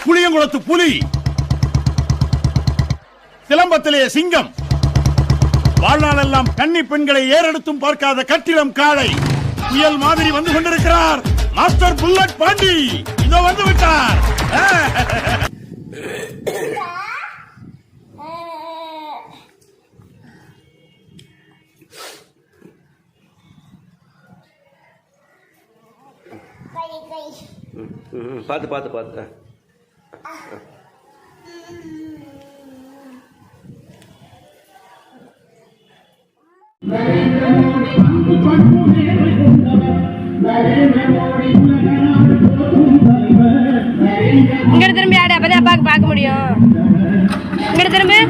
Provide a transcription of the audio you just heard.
புளியங்குளத்து புலி, சிலம்பத்திலே சிங்கம், வாழ்நாளெல்லாம் கன்னி பெண்களை ஏறெடுத்தும் பார்க்காத கட்டிடம் காளை, புயல் மாதிரி வந்து கொண்டிருக்கிறார் மாஸ்டர் புல்லட் பாண்டி. இதோ வந்து விட்டார். பார்த்து பார்த்து பார்த்து இங்க திரும்பி ஆடு, அப்பதான் அப்பாவுக்கு பார்க்க முடியும். இங்க திரும்பி